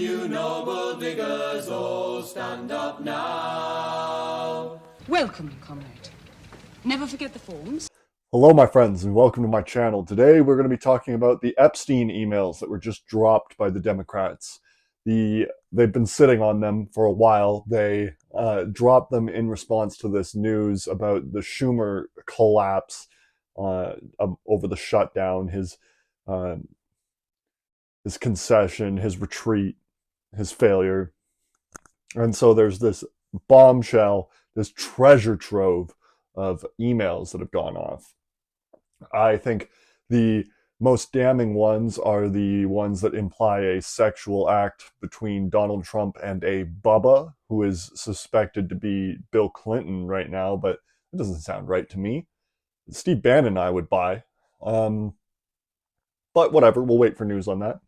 You noble diggers, all stand up now. Welcome, comrade. Never forget the forms. Hello, my friends, and welcome to my channel. Today, we're going to be talking about the Epstein emails that were just dropped by the Democrats. They've been sitting on them for a while. They dropped them in response to this news about the Schumer collapse over the shutdown, his concession, his retreat, his failure. And so there's this bombshell, this treasure trove of emails that have gone off. I think the most damning ones are the ones that imply a sexual act between Donald Trump and a Bubba, who is suspected to be Bill Clinton right now, but it doesn't sound right to me. Steve Bannon I would buy. But whatever, we'll wait for news on that.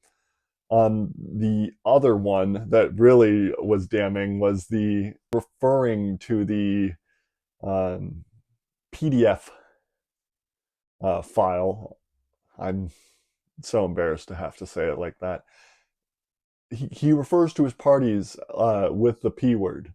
The other one that really was damning was the referring to the PDF file. I'm so embarrassed to have to say it like that. He refers to his parties with the P word.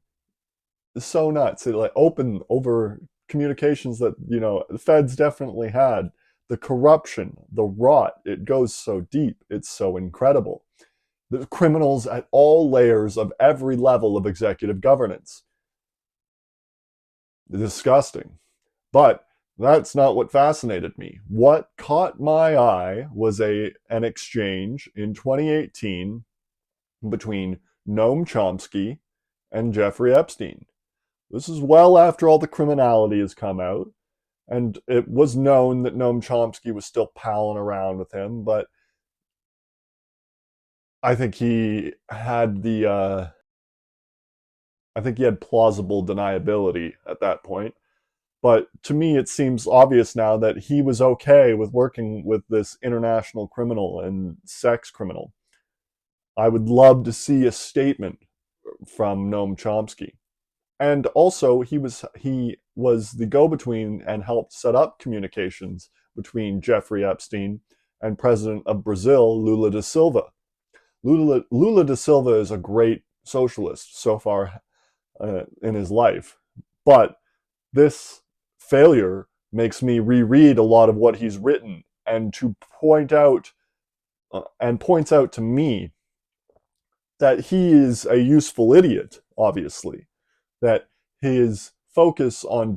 It's so nuts. It like open over communications that, you know, the feds definitely had. The corruption, the rot, it goes so deep. It's so incredible. The criminals at all layers of every level of executive governance. Disgusting. But that's not what fascinated me. What caught my eye was an exchange in 2018 between Noam Chomsky and Jeffrey Epstein. This is well after all the criminality has come out, and it was known that Noam Chomsky was still palling around with him, but I think he had plausible deniability at that point. But to me, it seems obvious now that he was okay with working with this international criminal and sex criminal. I would love to see a statement from Noam Chomsky. And also, he was the go-between and helped set up communications between Jeffrey Epstein and President of Brazil, Lula da Silva. Lula da Silva is a great socialist so far in his life, but this failure makes me reread a lot of what he's written and to points out to me that he is a useful idiot, obviously, that his focus on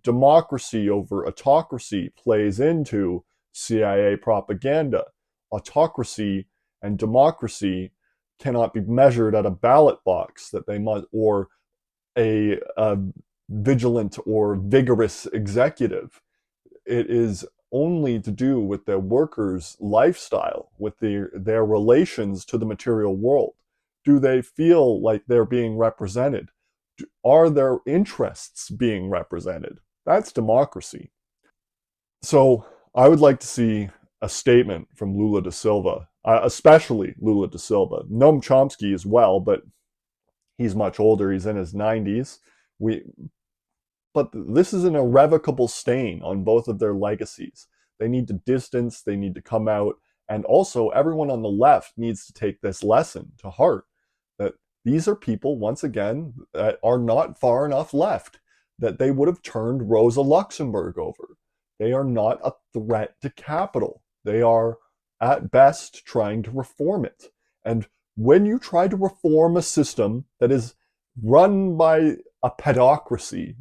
democracy over autocracy plays into CIA propaganda. Autocracy and democracy cannot be measured at a ballot box that they must, or a vigilant or vigorous executive. It is only to do with the workers' lifestyle, with their relations to the material world. Do they feel like they're being represented? Are their interests being represented? That's democracy. So I would like to see a statement from Lula da Silva, especially Lula da Silva. Noam Chomsky as well, but he's much older. He's in his 90s. But this is an irrevocable stain on both of their legacies. They need to distance, they need to come out, and also everyone on the left needs to take this lesson to heart, that these are people, once again, that are not far enough left, that they would have turned Rosa Luxemburg over. They are not a threat to capital. They are, at best, trying to reform it. And when you try to reform a system that is run by a pedocracy,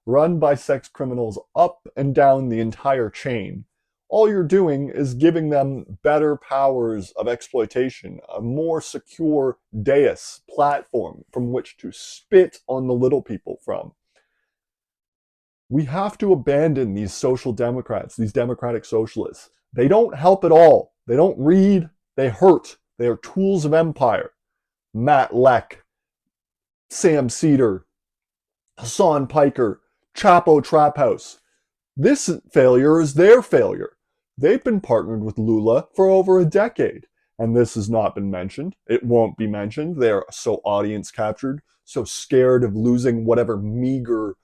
run by sex criminals up and down the entire chain, all you're doing is giving them better powers of exploitation, a more secure dais platform from which to spit on the little people from. We have to abandon these social democrats, these democratic socialists. They don't help at all. They don't read. They hurt. They are tools of empire. Matt Leck, Sam Cedar, Hassan Piker, Chapo Trap House. This failure is their failure. They've been partnered with Lula for over a decade, and this has not been mentioned. It won't be mentioned. They're so audience captured, so scared of losing whatever meager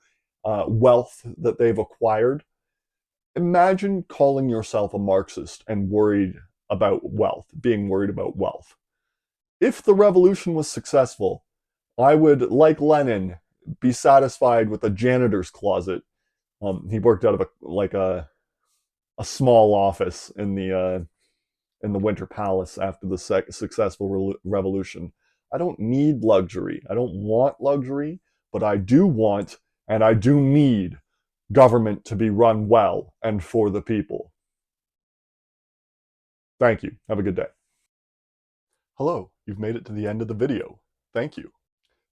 wealth that they've acquired. Imagine calling yourself a Marxist and worried about wealth, being worried about wealth. if the revolution was successful, I would, like Lenin, be satisfied with a janitor's closet. He worked out of a small office in the Winter Palace after the successful revolution. I don't need luxury. I don't want luxury, but I do want and I do need government to be run well and for the people. Thank you. Have a good day. Hello, you've made it to the end of the video. Thank you.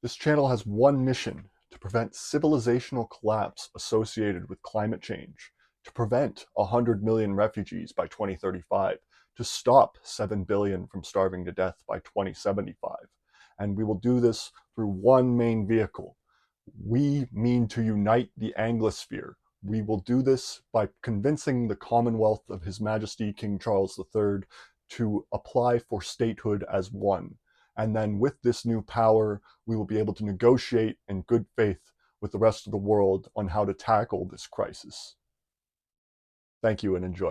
This channel has one mission: to prevent civilizational collapse associated with climate change, to prevent 100 million refugees by 2035, to stop 7 billion from starving to death by 2075. And we will do this through one main vehicle. We mean to unite the Anglosphere. We will do this by convincing the Commonwealth of His Majesty King Charles III to apply for statehood as one. And then with this new power, we will be able to negotiate in good faith with the rest of the world on how to tackle this crisis. Thank you and enjoy.